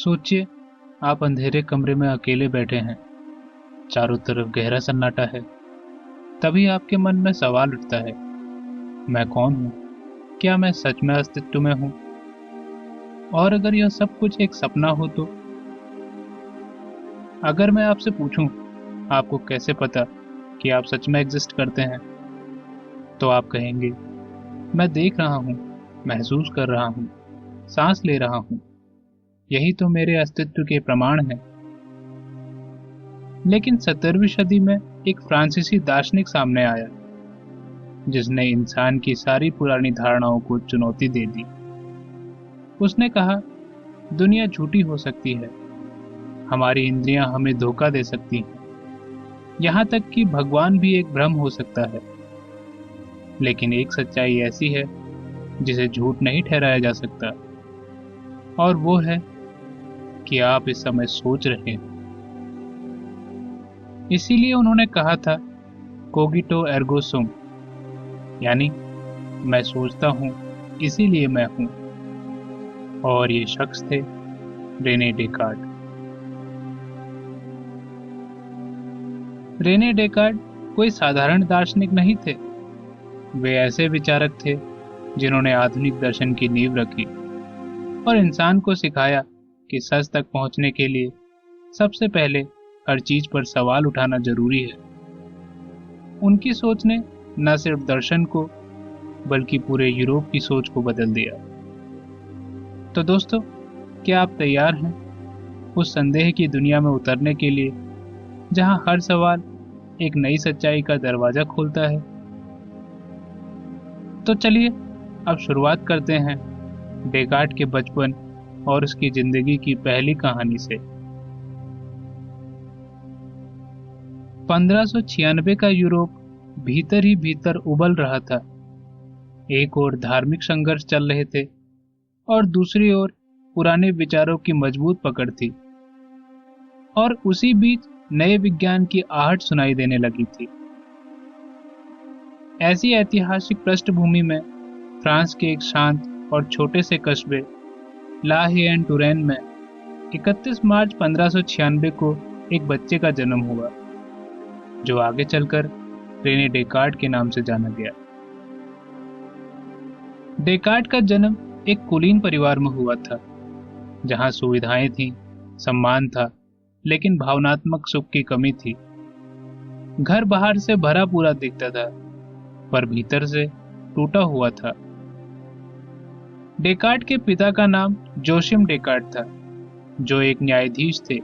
सोचिए, आप अंधेरे कमरे में अकेले बैठे हैं। चारों तरफ गहरा सन्नाटा है। तभी आपके मन में सवाल उठता है, मैं कौन हूं? क्या मैं सच में अस्तित्व में हूं? और अगर यह सब कुछ एक सपना हो तो? अगर मैं आपसे पूछूं, आपको कैसे पता कि आप सच में एग्जिस्ट करते हैं, तो आप कहेंगे, मैं देख रहा हूं, महसूस कर रहा हूं, सांस ले रहा हूं। यही तो मेरे अस्तित्व के प्रमाण हैं। लेकिन 17वीं सदी में एक फ्रांसीसी दार्शनिक सामने आया, जिसने इंसान की सारी पुरानी धारणाओं को चुनौती दे दी। उसने कहा, दुनिया झूठी हो सकती है, हमारी इंद्रियां हमें धोखा दे सकती हैं, यहां तक कि भगवान भी एक भ्रम हो सकता है। लेकिन एक सच्चाई ऐसी है जिसे झूठ नहीं ठहराया जा सकता, और वो है कि आप इस समय सोच रहे हैं। इसीलिए उन्होंने कहा था, कोगिटो एर्गो सुम, यानी मैं सोचता हूं इसीलिए मैं हूं। और ये शख्स थे रेने डेकार्ट। रेने डेकार्ट कोई साधारण दार्शनिक नहीं थे। वे ऐसे विचारक थे जिन्होंने आधुनिक दर्शन की नींव रखी और इंसान को सिखाया कि सच तक पहुंचने के लिए सबसे पहले हर चीज पर सवाल उठाना जरूरी है। उनकी सोच ने न सिर्फ दर्शन को बल्कि पूरे यूरोप की सोच को बदल दिया। तो दोस्तों, क्या आप तैयार हैं उस संदेह की दुनिया में उतरने के लिए जहां हर सवाल एक नई सच्चाई का दरवाजा खोलता है? तो चलिए अब शुरुआत करते हैं डेकार्ट के बचपन और उसकी जिंदगी की पहली कहानी से। 1596 का यूरोप भीतर ही भीतर उबल रहा था। एक ओर धार्मिक संघर्ष चल रहे थे और दूसरी ओर पुराने विचारों की मजबूत पकड़ थी। और उसी बीच नए विज्ञान की आहट सुनाई देने लगी थी। ऐसी ऐतिहासिक पृष्ठभूमि में फ्रांस के एक शांत और छोटे से कस्बे ला हेन टुरैन में 31 मार्च 1596 को एक बच्चे का जन्म हुआ, जो आगे चलकर रेने डेकार्ट के नाम से जाना गया। डेकार्ट का जन्म एक कुलीन परिवार में हुआ था, जहां सुविधाएं थीं, सम्मान था, लेकिन भावनात्मक सुख की कमी थी। घर बाहर से भरा पूरा दिखता था, पर भीतर से टूटा हुआ था। डेकार्ट के पिता का नाम जोशिम डेकार्ट था, जो एक न्यायाधीश थे।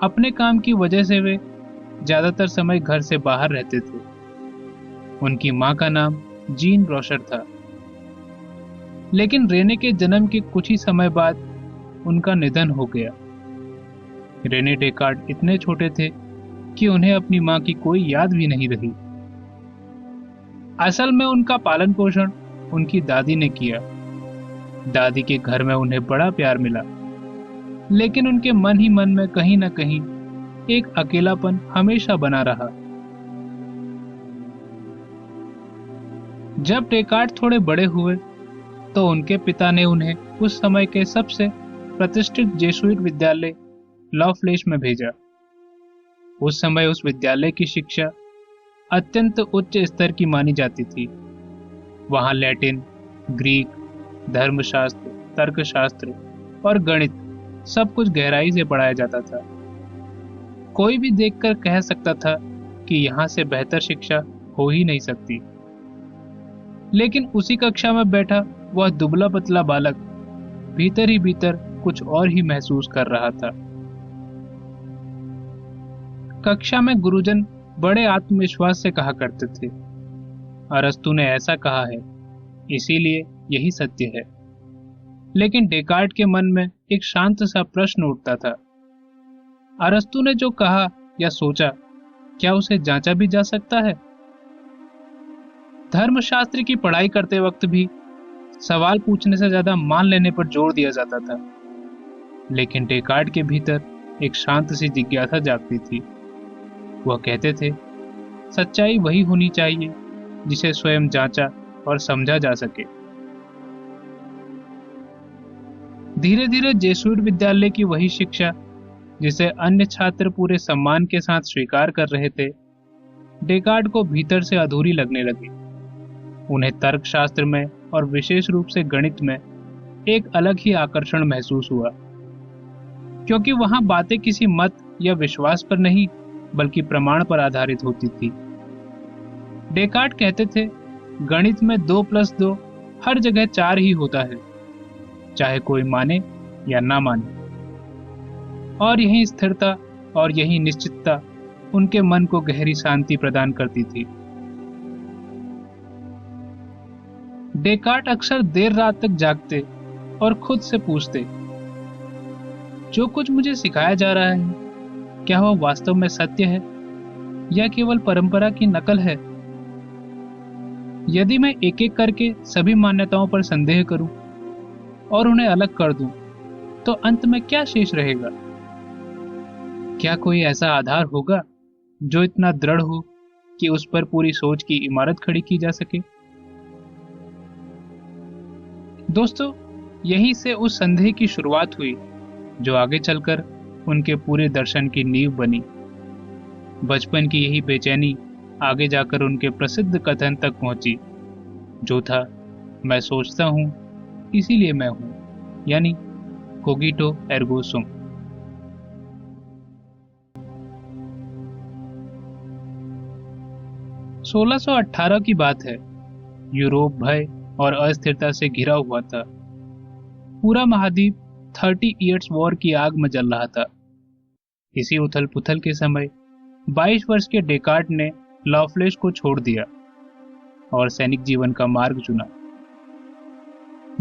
अपने काम की वजह से वे ज्यादातर समय घर से बाहर रहते थे। उनकी मां का नाम जीन ब्रोशर था। लेकिन रेने के जन्म के कुछ ही समय बाद उनका निधन हो गया। रेने डेकार्ट इतने छोटे थे कि उन्हें अपनी मां की कोई याद भी नहीं रही। असल में उनका पालन पोषण उनकी दादी ने किया। दादी के घर में उन्हें बड़ा प्यार मिला, लेकिन उनके मन ही मन में कहीं ना कहीं एक अकेलापन हमेशा बना रहा। जब डेकार्ट थोड़े बड़े हुए तो उनके पिता ने उन्हें उस समय के सबसे प्रतिष्ठित जेसुइट विद्यालय लॉफ्लेश में भेजा। उस समय उस विद्यालय की शिक्षा अत्यंत उच्च स्तर की मानी जाती थी। वहां लैटिन, ग्रीक, धर्मशास्त्र, तर्कशास्त्र और गणित सब कुछ गहराई से पढ़ाया जाता था। कोई भी देखकर कह सकता था कि यहां से बेहतर शिक्षा हो ही नहीं सकती। लेकिन उसी कक्षा में बैठा वह दुबला पतला बालक भीतर ही भीतर कुछ और ही महसूस कर रहा था। कक्षा में गुरुजन बड़े आत्मविश्वास से कहा करते थे, अरस्तु ने ऐसा कहा है, इसीलिए यही सत्य है। लेकिन डेकार्ट के मन में एक शांत सा प्रश्न उठता था, अरस्तु ने जो कहा या सोचा, क्या उसे जांचा भी जा सकता है? धर्मशास्त्र की पढ़ाई करते वक्त भी सवाल पूछने से ज्यादा मान लेने पर जोर दिया जाता था। लेकिन डेकार्ट के भीतर एक शांत सी जिज्ञासा जागती थी। वह कहते थे, सच्चाई वही होनी चाहिए जिसे स्वयं जांचा और समझा जा सके। धीरे धीरे जेसुइट विद्यालय की वही शिक्षा जिसे अन्य छात्र पूरे सम्मान के साथ स्वीकार कर रहे थे, डेकार्ड को भीतर से अधूरी लगने लगी। उन्हें तर्कशास्त्र में और विशेष रूप से गणित में एक अलग ही आकर्षण महसूस हुआ, क्योंकि वहां बातें किसी मत या विश्वास पर नहीं बल्कि प्रमाण पर आधारित होती थी। डेकार्ड कहते थे, गणित में 2+2 हर जगह 4 ही होता है, चाहे कोई माने या ना माने। और यही स्थिरता और यही निश्चितता उनके मन को गहरी शांति प्रदान करती थी। डेकार्ड अक्सर देर रात तक जागते और खुद से पूछते, जो कुछ मुझे सिखाया जा रहा है, क्या वह वास्तव में सत्य है या केवल परंपरा की नकल है? यदि मैं एक एक करके सभी मान्यताओं पर संदेह करूं और उन्हें अलग कर दूं, तो अंत में क्या शेष रहेगा? क्या कोई ऐसा आधार होगा जो इतना दृढ़ हो कि उस पर पूरी सोच की इमारत खड़ी की जा सके? दोस्तों, यहीं से उस संदेह की शुरुआत हुई जो आगे चलकर उनके पूरे दर्शन की नींव बनी। बचपन की यही बेचैनी आगे जाकर उनके प्रसिद्ध कथन तक पहुंची, जो था, मैं सोचता हूं इसीलिए मैं हूं, यानी कोगिटो एर्गो सुम। सोलह 1818 की बात है। यूरोप भय और अस्थिरता से घिरा हुआ था। पूरा महाद्वीप 30 इयर्स वॉर की आग में जल रहा था। इसी उथल पुथल के समय 22 वर्ष के डेकार्ड ने लॉफ्लेश को छोड़ दिया और सैनिक जीवन का मार्ग चुना।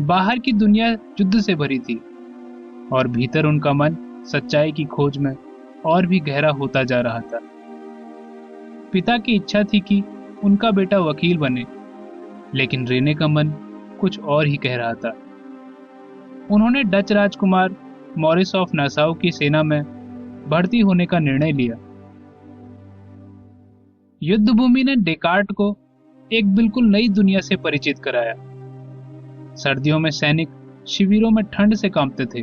बाहर की दुनिया युद्ध से भरी थी और भीतर उनका मन सच्चाई की खोज में और भी गहरा होता जा रहा था। पिता की इच्छा थी कि उनका बेटा वकील बने, लेकिन रेने का मन कुछ और ही कह रहा था। उन्होंने Dutch Rajkumar Morris of Nassau की सेना में भर्ती होने का निर्णय लिया। युद्ध भूमि ने डेकार्ड को एक बिल्कुल नई दुनिया से परिचित कराया। सर्दियों में सैनिक शिविरों में ठंड से कांपते थे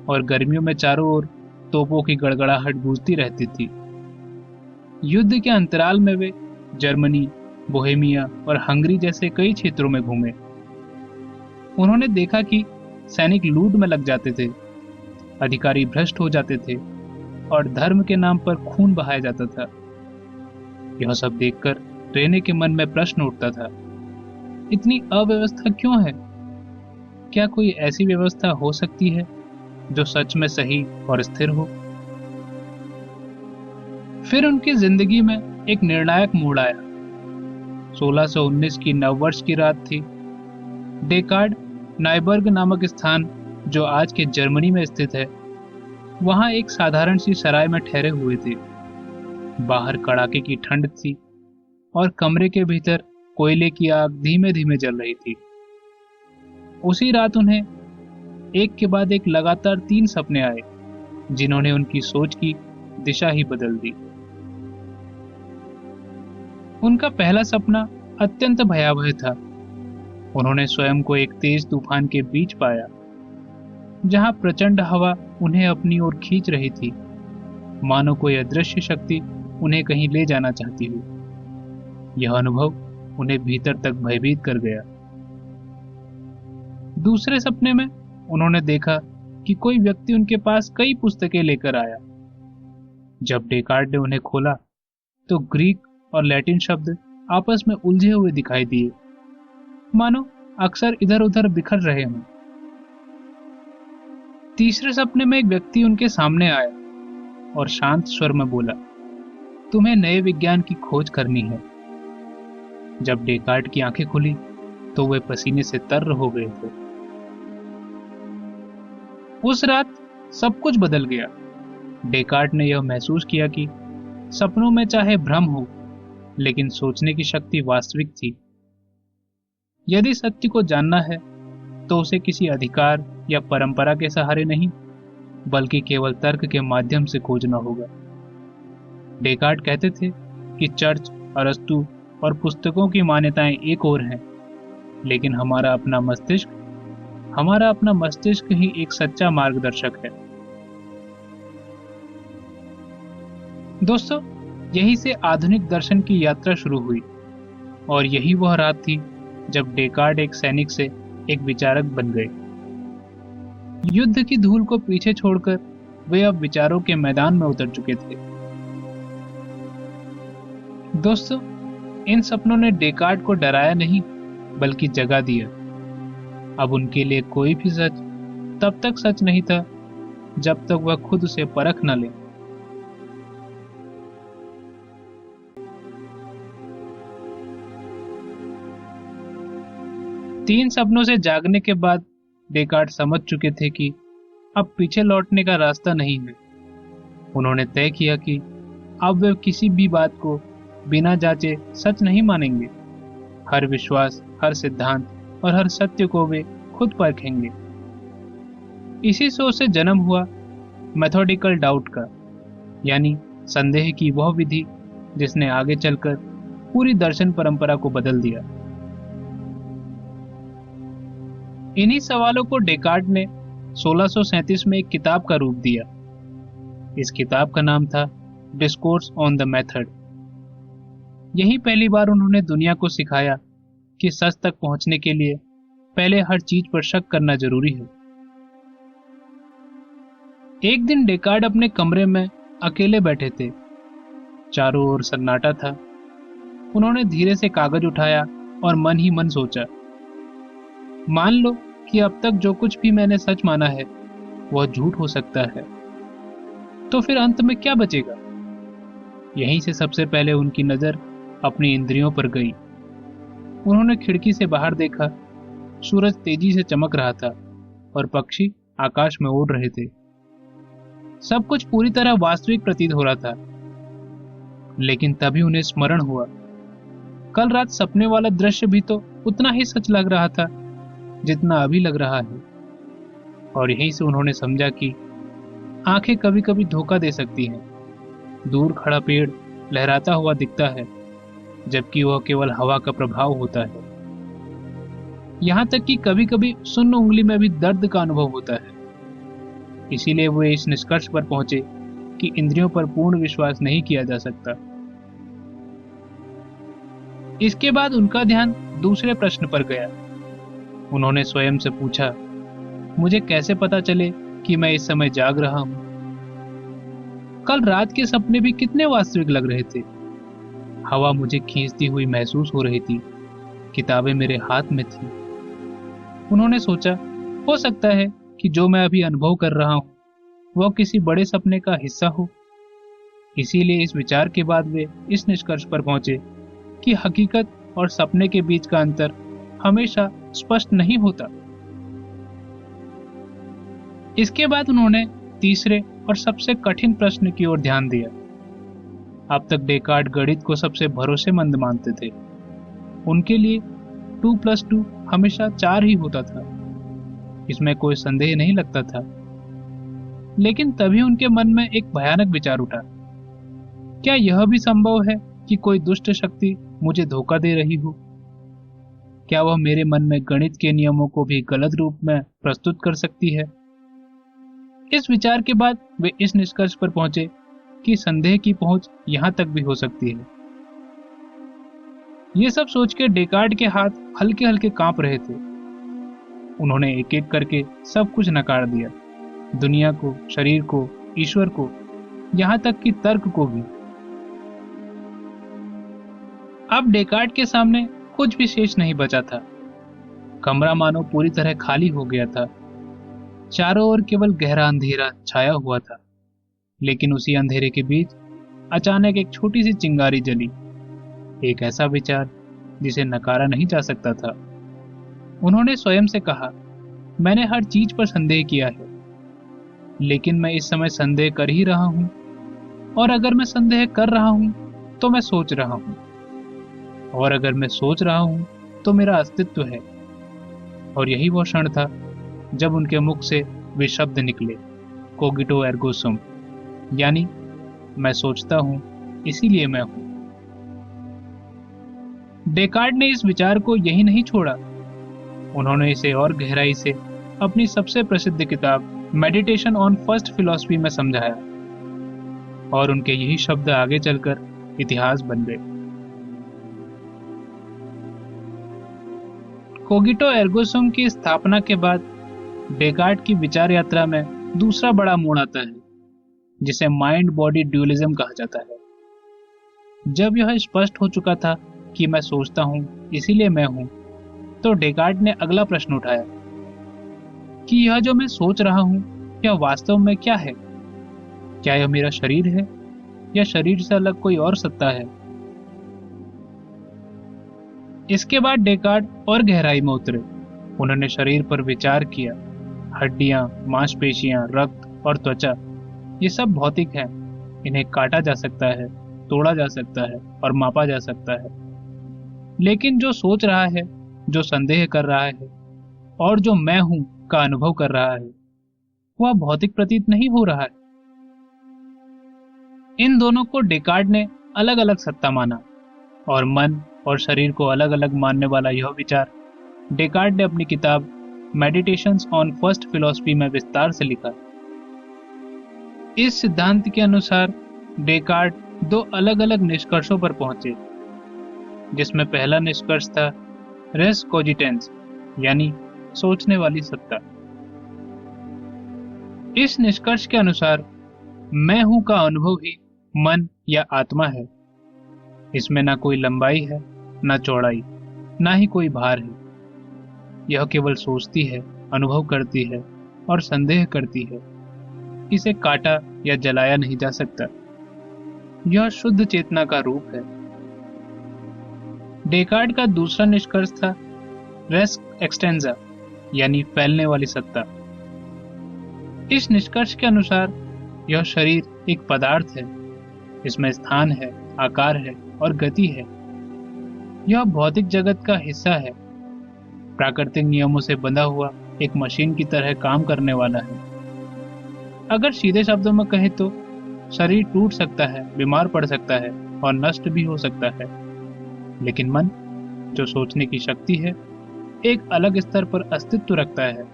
और गर्मियों में चारों ओर तोपों की गड़गड़ाहट गूंजती रहती थी। युद्ध के अंतराल में वे जर्मनी, बोहेमिया और हंगरी जैसे कई क्षेत्रों में घूमे। उन्होंने देखा कि सैनिक लूट में लग जाते थे, अधिकारी भ्रष्ट हो जाते थे और धर्म के नाम पर खून बहाया जाता था। यह सब देखकर रेने के मन में प्रश्न उठता था, इतनी अव्यवस्था क्यों है? क्या कोई ऐसी व्यवस्था हो सकती है जो सच में सही और स्थिर हो? फिर उनकी जिंदगी में एक निर्णायक मोड़ आया। 1619 की नववर्ष की रात थी। डेकार्ड नाइबर्ग नामक स्थान, जो आज के जर्मनी में स्थित है, वहां एक साधारण सी सराय में ठहरे हुए थे। बाहर कड़ाके की ठंड थी और कमरे के भीतर कोयले की आग धीमे धीमे जल रही थी। उसी रात उन्हें एक के बाद एक लगातार 3 सपने आए, जिन्होंने उनकी सोच की दिशा ही बदल दी। उनका पहला सपना अत्यंत भयावह था। उन्होंने स्वयं को एक तेज तूफान के बीच पाया, जहां प्रचंड हवा उन्हें अपनी ओर खींच रही थी, मानो कोई अदृश्य शक्ति उन्हें कहीं ले जाना चाहती हो। यह अनुभव उन्हें भीतर तक भयभीत कर गया। दूसरे सपने में उन्होंने देखा कि कोई व्यक्ति उनके पास कई पुस्तकें लेकर आया। जब डेकार्ड ने उन्हें खोला तो ग्रीक और लैटिन शब्द आपस में उलझे हुए दिखाई दिए, मानो अक्सर इधर उधर बिखर रहे हों। तीसरे सपने में एक व्यक्ति उनके सामने आया और शांत स्वर में बोला, तुम्हें नए विज्ञान की खोज करनी है। जब डेकार्ड की आंखें खुली तो वे पसीने से तर हो गए थे। उस रात सब कुछ बदल गया। डेकार्ड ने यह महसूस किया कि सपनों में चाहे भ्रम हो, लेकिन सोचने की शक्ति वास्तविक थी। यदि सत्य को जानना है तो उसे किसी अधिकार या परंपरा के सहारे नहीं, बल्कि केवल तर्क के माध्यम से खोजना होगा। डेकार्ड कहते थे कि चर्च, अरस्तु और पुस्तकों की मान्यताएं एक ओर हैं, लेकिन हमारा अपना मस्तिष्क, हमारा अपना मस्तिष्क ही एक सच्चा मार्गदर्शक है। दोस्तों, यहीं से आधुनिक दर्शन की यात्रा शुरू हुई और यही वह रात थी जब डेकार्ड एक सैनिक से एक विचारक बन गए। युद्ध की धूल को पीछे छोड़कर वे अब विचारों के मैदान में उतर चुके थे। दोस्तों, इन सपनों ने डेकार्ड को डराया नहीं बल्कि जगा दिया। अब उनके लिए कोई भी सच तब तक सच नहीं था जब तक वह खुद उसे परख न ले। तीन सपनों से जागने के बाद डेकार्ड समझ चुके थे कि अब पीछे लौटने का रास्ता नहीं है। उन्होंने तय किया कि अब वे किसी भी बात को बिना जांचे सच नहीं मानेंगे। हर विश्वास, हर सिद्धांत और हर सत्य को वे खुद परखेंगे। इसी सोच से जन्म हुआ मेथोडिकल डाउट का, यानी संदेह की वह विधि जिसने आगे चलकर पूरी दर्शन परंपरा को बदल दिया। इन्हीं सवालों को डेकार्ड ने 1637 में एक किताब का रूप दिया। इस किताब का नाम था डिस्कोर्स ऑन द मेथड। यही पहली बार उन्होंने दुनिया को सिखाया कि सच तक पहुंचने के लिए पहले हर चीज पर शक करना जरूरी है। एक दिन डेकार्ड अपने कमरे में अकेले बैठे थे। चारों ओर सन्नाटा था। उन्होंने धीरे से कागज उठाया और मन ही मन सोचा, मान लो कि अब तक जो कुछ भी मैंने सच माना है वह झूठ हो सकता है, तो फिर अंत में क्या बचेगा? यहीं से सबसे पहले उनकी नजर अपनी इंद्रियों पर गई। उन्होंने खिड़की से बाहर देखा। सूरज तेजी से चमक रहा था और पक्षी आकाश में उड़ रहे थे। सब कुछ पूरी तरह वास्तविक प्रतीत हो रहा था। लेकिन तभी उन्हें स्मरण हुआ, कल रात सपने वाला दृश्य भी तो उतना ही सच लग रहा था जितना अभी लग रहा है। और यहीं से उन्होंने समझा कि आंखें कभी कभी धोखा दे सकती हैं। दूर खड़ा पेड़ लहराता हुआ दिखता है, जबकि वह केवल हवा का प्रभाव होता है। यहां तक कि कभी कभी सुन्न उंगली में भी दर्द का अनुभव होता है। इसीलिए वे इस निष्कर्ष पर पहुंचे कि इंद्रियों पर पूर्ण विश्वास नहीं किया जा सकता। इसके बाद उनका ध्यान दूसरे प्रश्न पर गया। उन्होंने स्वयं से पूछा, मुझे कैसे पता चले कि मैं इस समय जाग रहा हूं? कल रात के सपने भी कितने वास्तविक लग रहे थे। हवा मुझे खींचती हुई महसूस हो रही थी। किताबें मेरे हाथ में थी। उन्होंने सोचा, हो सकता है कि जो मैं अभी अनुभव कर रहा हूं वह किसी बड़े सपने का हिस्सा हो। इसीलिए इस विचार के बाद वे इस निष्कर्ष पर पहुंचे कि हकीकत और सपने के बीच का अंतर हमेशा स्पष्ट नहीं होता। इसके बाद उन्होंने तीसरे और सबसे कठिन प्रश्न की ओर ध्यान दिया। अब तक डेकार्ड गणित को सबसे भरोसेमंद मानते थे। उनके लिए 2+2 हमेशा 4 ही होता था। इसमें कोई संदेह नहीं लगता था। लेकिन तभी उनके मन में एक भयानक विचार उठा, क्या यह भी संभव है कि कोई दुष्ट शक्ति मुझे धोखा दे रही हो? क्या वह मेरे मन में गणित के नियमों को भी गलत रूप में प्रस्तुत कर सकती है? इस विचार के बाद वे इस निष्कर्ष पर पहुंचे कि संदेह की पहुंच यहां तक भी हो सकती है। ये सब सोच के डेकार्ड के हाथ हल्के हल्के कांप रहे थे। उन्होंने एक एक करके सब कुछ नकार दिया, दुनिया को, शरीर को, ईश्वर को, यहां तक कि तर्क को भी। अब डेकार्ड के सामने कुछ भी शेष नहीं बचा था। कमरा मानो पूरी तरह खाली हो गया था। चारों ओर केवल गहरा अंधेरा छाया हुआ था। लेकिन उसी अंधेरे के बीच अचानक एक छोटी सी चिंगारी जली। एक ऐसा विचार जिसे नकारा नहीं जा सकता था। उन्होंने स्वयं से कहा, मैंने हर चीज पर संदेह किया है, लेकिन मैं इस समय संदेह कर ही रहा हूं। और अगर मैं संदेह कर रहा हूं तो मैं सोच रहा हूं, और अगर मैं सोच रहा हूं तो मेरा अस्तित्व है। और यही वो क्षण था जब उनके मुख से वे शब्द निकले, कोगिटो एर्गो सुम, यानी मैं सोचता हूं इसीलिए मैं हूं। डेकार्ड ने इस विचार को यही नहीं छोड़ा। उन्होंने इसे और गहराई से अपनी सबसे प्रसिद्ध किताब मेडिटेशन ऑन फर्स्ट फिलॉसफी में समझाया, और उनके यही शब्द आगे चलकर इतिहास बन गए। कोगिटो एर्गो सुम की स्थापना के बाद डेकार्ट की विचार यात्रा में दूसरा बड़ा मोड़ आता है, जिसे माइंड बॉडी ड्यूअलिज्म कहा जाता है। जब यह स्पष्ट हो चुका था कि मैं सोचता हूं इसीलिए मैं हूं, तो डेकार्ट ने अगला प्रश्न उठाया कि यह जो मैं सोच रहा हूं यह वास्तव में क्या है? क्या यह मेरा शरीर है या शरीर से अलग कोई और सत्ता है? इसके बाद डेकार्ट और गहराई में उतरे। उन्होंने शरीर पर विचार किया। हड्डियां, मांसपेशियां, रक्त और त्वचा, ये सब भौतिक हैं। इन्हें काटा जा सकता है, तोड़ा जा सकता है और मापा जा सकता है। लेकिन जो सोच रहा है, जो संदेह कर रहा है और जो मैं हूं का अनुभव कर रहा है, वह भौतिक प्रतीत नहीं हो रहा है। इन दोनों को डेकार्ट ने अलग अलग सत्ता माना, और मन और शरीर को अलग अलग मानने वाला यह विचार डेकार्ट ने अपनी किताब मेडिटेशंस ऑन फर्स्ट फिलॉसफी में विस्तार से लिखा। इस सिद्धांत के अनुसार डेकार्ट दो अलग अलग निष्कर्षों पर पहुंचे, जिसमें पहला निष्कर्ष था रेस कोजिटेंस, यानी सोचने वाली सत्ता। इस निष्कर्ष के अनुसार मैं हूं का अनुभव ही मन या आत्मा है। इसमें ना कोई लंबाई है, ना चौड़ाई, ना ही कोई भार है। यह केवल सोचती है, अनुभव करती है और संदेह करती है। इसे काटा या जलाया नहीं जा सकता। यह शुद्ध चेतना का रूप है। डेकार्ट का दूसरा निष्कर्ष था रेस एक्सटेंजा, यानी फैलने वाली सत्ता। इस निष्कर्ष के अनुसार यह शरीर एक पदार्थ है। इसमें स्थान है, आकार है और गति है। यह भौतिक जगत का हिस्सा है, प्राकृतिक नियमों से बंधा हुआ एक मशीन की तरह काम करने वाला है। अगर सीधे शब्दों में कहें तो शरीर टूट सकता है, बीमार पड़ सकता है और नष्ट भी हो सकता है, लेकिन मन, जो सोचने की शक्ति है, एक अलग स्तर पर अस्तित्व रखता है।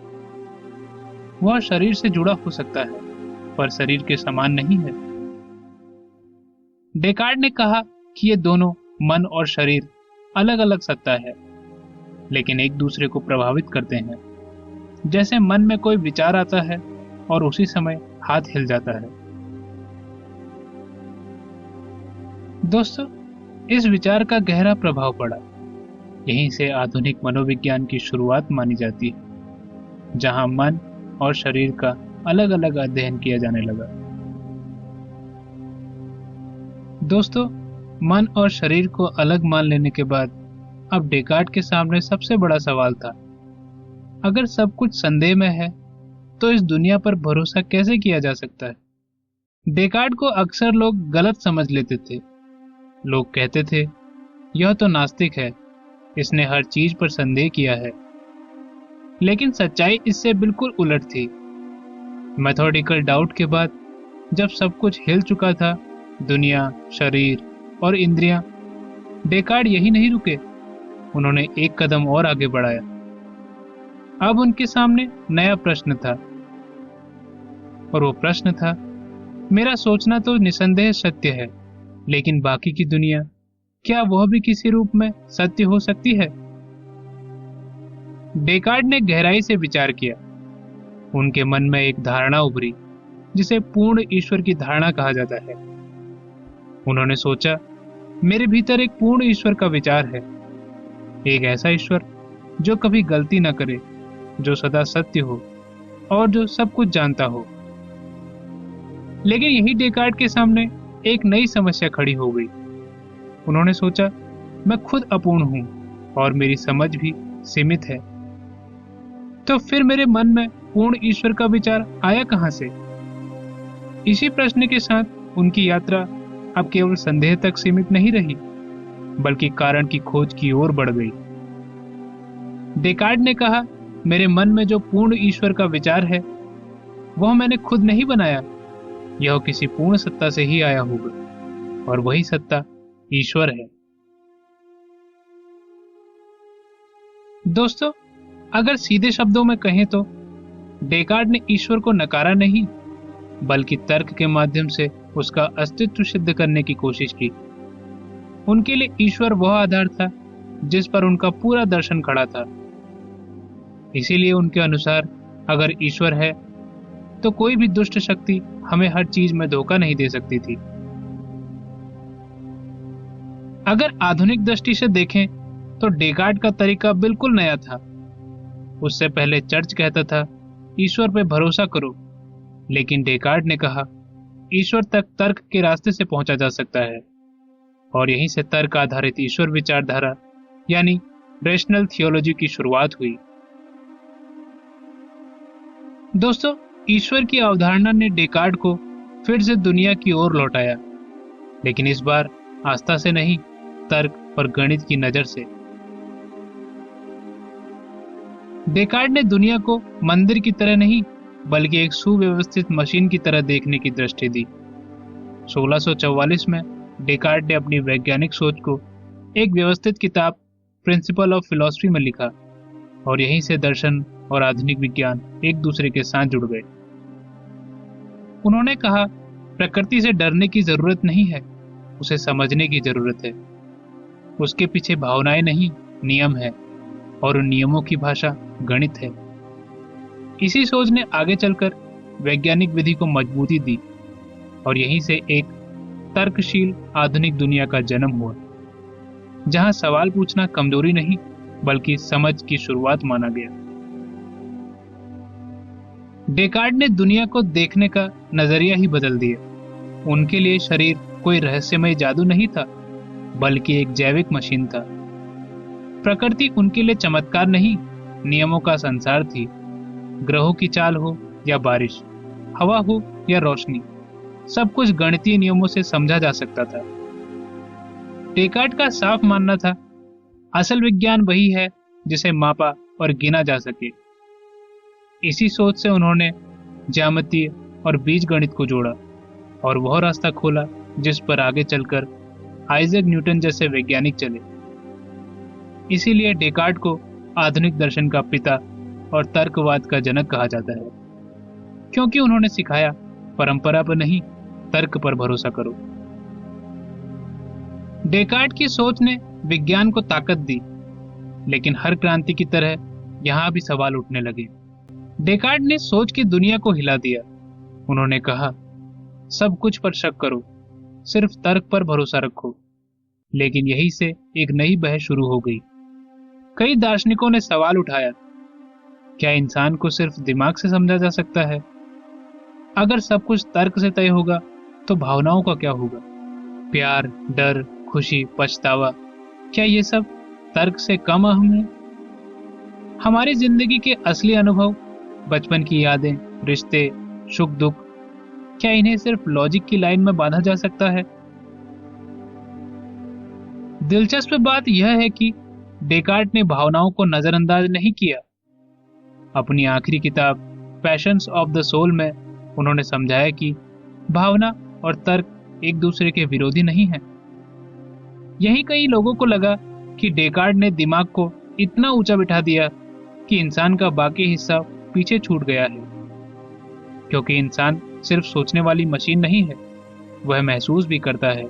वह शरीर से जुड़ा हो सकता है, पर शरीर के समान नहीं है। डेकार्ट ने कहा कि ये दोनों, मन और शरीर, अलग अलग सत्ता है, लेकिन एक दूसरे को प्रभावित करते हैं। जैसे मन में कोई विचार आता है और उसी समय हाथ हिल जाता है। दोस्तों, इस विचार का गहरा प्रभाव पड़ा। यहीं से आधुनिक मनोविज्ञान की शुरुआत मानी जाती है, जहां मन और शरीर का अलग अलग अध्ययन किया जाने लगा। दोस्तों, मन और शरीर को अलग मान लेने के बाद अब डेकार्ट के सामने सबसे बड़ा सवाल था, अगर सब कुछ संदेह में है तो इस दुनिया पर भरोसा कैसे किया जा सकता है? डेकार्ट को अक्सर लोग गलत समझ लेते थे। लोग कहते थे, यह तो नास्तिक है, इसने हर चीज पर संदेह किया है। लेकिन सच्चाई इससे बिल्कुल उलट थी। मेथोडिकल डाउट के बाद जब सब कुछ हिल चुका था, दुनिया, शरीर और इंद्रियां, डेकार्ट यही नहीं रुके। उन्होंने एक कदम और आगे बढ़ाया। अब उनके सामने नया प्रश्न था, और वो प्रश्न था, मेरा सोचना तो निसंदेह सत्य है, लेकिन बाकी की दुनिया, क्या वह भी किसी रूप में सत्य हो सकती है? डेकार्ट ने गहराई से विचार किया। उनके मन में एक धारणा उभरी, जिसे पूर्ण ईश्वर की धारणा कहा जाता है। उन्होंने सोचा, मेरे भीतर एक पूर्ण ईश्वर का विचार है, एक ऐसा ईश्वर जो कभी गलती न करे, जो सदा सत्य हो और जो सब कुछ जानता हो। लेकिन यही डेकार्ट के सामने एक नई समस्या खड़ी हो गई। उन्होंने सोचा, मैं खुद अपूर्ण हूं और मेरी समझ भी सीमित है, तो फिर मेरे मन में पूर्ण ईश्वर का विचार आया कहां से? इसी प्रश्न के साथ उनकी यात्रा अब केवल संदेह तक सीमित नहीं रही, बल्कि कारण की खोज की ओर बढ़ गई। डेकार्ट ने कहा, मेरे मन में जो पूर्ण ईश्वर का विचार है, वह मैंने खुद नहीं बनाया। यह किसी पूर्ण सत्ता से ही आया होगा, और वही सत्ता ईश्वर है। दोस्तों, अगर सीधे शब्दों में कहें तो डेकार्ड ने ईश्वर को नकारा नहीं, बल्कि तर्क के माध्यम से उसका अस्तित्व सिद्ध करने की कोशिश की। उनके लिए ईश्वर वह आधार था जिस पर उनका पूरा दर्शन खड़ा था। इसीलिए उनके अनुसार अगर ईश्वर है तो कोई भी दुष्ट शक्ति हमें हर चीज में धोखा नहीं दे सकती थी। अगर आधुनिक दृष्टि से देखें तो डेकार्ड का तरीका बिल्कुल नया था। उससे पहले चर्च कहता था ईश्वर पे भरोसा करो, लेकिन डेकार्ड ने कहा ईश्वर तक तर्क के रास्ते से पहुंचा जा सकता है, और यहीं से तर्क आधारित ईश्वर विचारधारा यानी रेशनल थियोलॉजी की शुरुआत हुई। दोस्तों, ईश्वर की अवधारणा ने डेकार्ड को फिर से दुनिया की ओर लौटाया, लेकिन इस बार आस्था से नहीं, तर्क और गणित की नजर से। डेकार्ड ने दुनिया को मंदिर की तरह नहीं, बल्कि एक सुव्यवस्थित मशीन की तरह देखने की दृष्टि दी। 1644 में डेकार्ड ने अपनी वैज्ञानिक सोच को एक व्यवस्थित किताब प्रिंसिपल ऑफ फिलॉसफी में लिखा, और यहीं से दर्शन और आधुनिक विज्ञान एक दूसरे के साथ जुड़ गए। उन्होंने कहा प्रकृति से डरने की जरूरत नहीं है, उसे समझने की जरूरत है। उसके पीछे भावनाएं नहीं, नियम है, और उन नियमों की भाषा गणित है। इसी सोच ने आगे चलकर वैज्ञानिक विधि को मजबूती दी, और यहीं से एक तर्कशील आधुनिक दुनिया का जन्म हुआ, जहां सवाल पूछना कमजोरी नहीं, बल्कि समझ की शुरुआत माना गया। डेकार्ड ने दुनिया को देखने का नजरिया ही बदल दिया। उनके लिए शरीर कोई रहस्यमय जादू नहीं था, बल्कि एक जैविक मशीन था। प्रकृति उनके लिए चमत्कार नहीं, नियमों का संसार थी। ग्रहों की चाल हो या बारिश, हवा हो या रोशनी, सब कुछ गणितीय नियमों से समझा जा सकता था। डेकार्ड का साफ मानना था असल विज्ञान वही है जिसे मापा और गिना जा सके। इसी सोच से उन्होंने ज्यामितीय और बीजगणित को जोड़ा, और वह रास्ता खोला जिस पर आगे चलकर आइजैक न्यूटन जैसे वैज्ञानिक चले। इसीलिए डेकार्ड को आधुनिक दर्शन का पिता और तर्कवाद का जनक कहा जाता है, क्योंकि उन्होंने सिखाया परंपरा पर नहीं, तर्क पर भरोसा करो। डेकार्ड की सोच ने विज्ञान को ताकत दी, लेकिन हर क्रांति की तरह यहां भी सवाल उठने लगे। डेकार्ड ने सोच की दुनिया को हिला दिया। उन्होंने कहा सब कुछ पर शक करो, सिर्फ तर्क पर भरोसा रखो। लेकिन यहीं से एक नई बहस शुरू हो गई। कई दार्शनिकों ने सवाल उठाया, क्या इंसान को सिर्फ दिमाग से समझा जा सकता है? अगर सब कुछ तर्क से तय होगा तो भावनाओं का क्या होगा? प्यार, डर, खुशी, पछतावा, क्या ये सब तर्क से कम अहम है? हमारी जिंदगी के असली अनुभव, बचपन की यादें, रिश्ते, सुख दुख, क्या इन्हें सिर्फ लॉजिक की लाइन में बांधा जा सकता है? दिलचस्प बात यह है कि डेकार्ड ने भावनाओं को नजरअंदाज नहीं किया। अपनी आखिरी किताब पैशंस ऑफ द सोल में उन्होंने समझाया कि भावना और तर्क एक दूसरे के विरोधी नहीं हैं। यही कई लोगों को लगा कि डेकार्ड ने दिमाग को इतना ऊंचा बिठा दिया कि इंसान का बाकी हिस्सा पीछे छूट गया है, क्योंकि इंसान सिर्फ सोचने वाली मशीन नहीं है, वह महसूस भी करता है,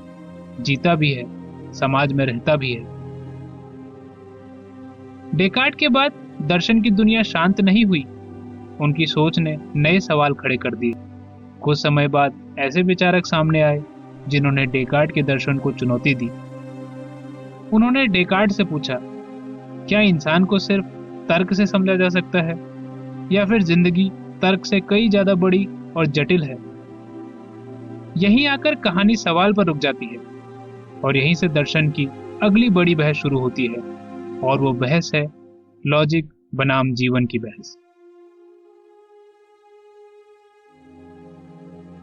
जीता भी है, समाज में रहता भी है। डेकार्ड के बाद दर्शन की दुनिया शांत नहीं हुई। उनकी सोच ने नए सवाल खड़े कर दिए। कुछ समय बाद ऐसे विचारक सामने आए जिन्होंने डेकार्ड के दर्शन को चुनौती दी। उन्होंने डेकार्ड से पूछा, क्या इंसान को सिर्फ तर्क से समझा जा सकता है, या फिर जिंदगी तर्क से कई ज्यादा बड़ी और जटिल है? यहीं आकर कहानी सवाल पर रुक जाती है, और यहीं से दर्शन की अगली बड़ी बहस शुरू होती है, और वो बहस है लॉजिक बनाम जीवन की बहस।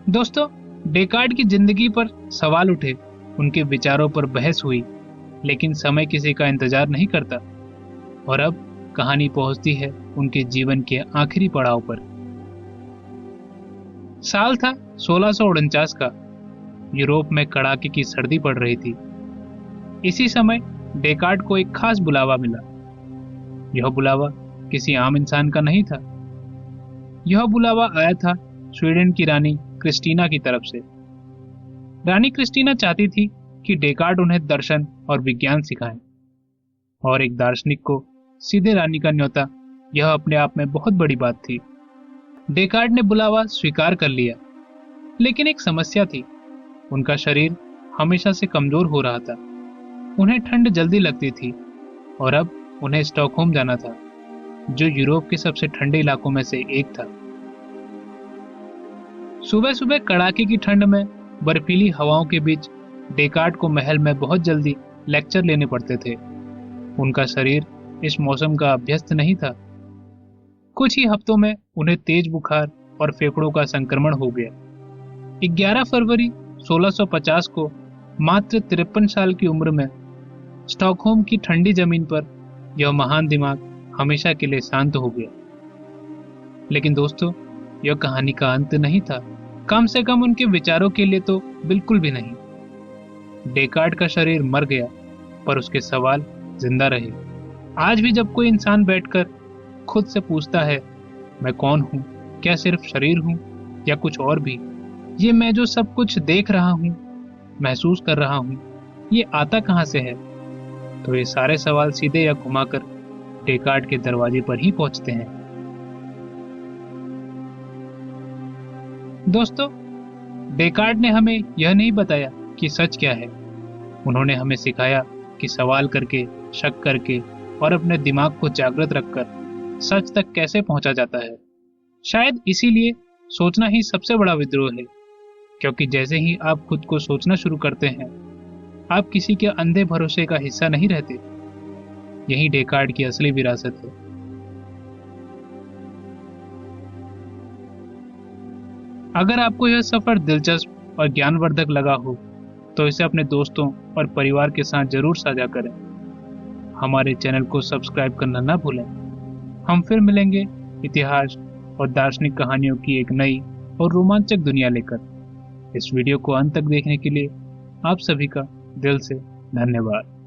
दोस्तों, डेकार्ड की जिंदगी पर सवाल उठे, उनके विचारों पर बहस हुई, लेकिन समय किसी का इंतजार नहीं करता, और अब कहानी पहुंचती है उनके जीवन के आखिरी पड़ाव पर। साल था 1649 का। यूरोप में कड़ाके की सर्दी पड़ रही थी। इसी समय डेकार्ड को एक खास बुलावा मिला। यह बुलावा किसी आम इंसान का नहीं था। यह बुलावा आया था स्वीडन की रानी क्रिस्टीना की तरफ से। रानी क्रिस्टीना चाहती थी कि डेकार्ड उन्हें दर्शन और विज्ञान सिखाएं, और एक दार्शनिक को सीधे रानी का न्योता, यह अपने आप में बहुत बड़ी बात थी। डेकार्ड ने बुलावा स्वीकार कर लिया, लेकिन एक समस्या थी। उनका शरीर हमेशा से कमजोर हो रहा था, उन्हें ठंड जल्दी लगती थी, और अब उन्हें स्टॉकहोम जाना था, जो यूरोप के सबसे ठंडे इलाकों में से एक था। सुबह सुबह कड़ाके की ठंड में बर्फीली हवाओं के बीच डेकार्ड को महल में बहुत जल्दी लेक्चर लेने पड़ते थे। उनका शरीर इस मौसम का अभ्यस्त नहीं था। कुछ ही हफ्तों में उन्हें तेज बुखार और फेफड़ों का संक्रमण हो गया। 11 फरवरी 1650 को मात्र 53 साल की उम्र में स्टॉकहोम की ठंडी जमीन पर यह महान दिमाग हमेशा के लिए शांत हो गया। लेकिन दोस्तों, यह कहानी का अंत नहीं था, कम से कम उनके विचारों के लिए तो बिल्कुल भी नहीं। डेकार्ड का शरीर मर गया, पर उसके सवाल जिंदा रहे। आज भी जब कोई इंसान बैठकर खुद से पूछता है, मैं कौन हूं, क्या सिर्फ शरीर हूं या कुछ और भी, ये मैं जो सब कुछ देख रहा हूं, महसूस कर रहा हूं, ये आता कहां से है, तो ये सारे सवाल सीधे या घुमाकर डेकार्ड के दरवाजे पर ही पहुंचते हैं। दोस्तों, डेकार्ड ने हमें यह नहीं बताया कि सच क्या है। उन्होंने हमें सिखाया कि सवाल करके, शक करके और अपने दिमाग को जागृत रखकर सच तक कैसे पहुंचा जाता है। शायद इसीलिए सोचना ही सबसे बड़ा विद्रोह है, क्योंकि जैसे ही आप खुद को सोचना शुरू करते हैं, आप किसी के अंधे भरोसे का हिस्सा नहीं रहते। यही डेकार्ड की असली विरासत है। अगर आपको यह सफर दिलचस्प और ज्ञानवर्धक लगा हो, तो इसे अपने दोस्तों और परिवार के साथ जरूर साझा करें। हमारे चैनल को सब्सक्राइब करना ना भूलें। हम फिर मिलेंगे इतिहास और दार्शनिक कहानियों की एक नई और रोमांचक दुनिया लेकर। इस वीडियो को अंत तक देखने के लिए आप सभी का दिल से धन्यवाद।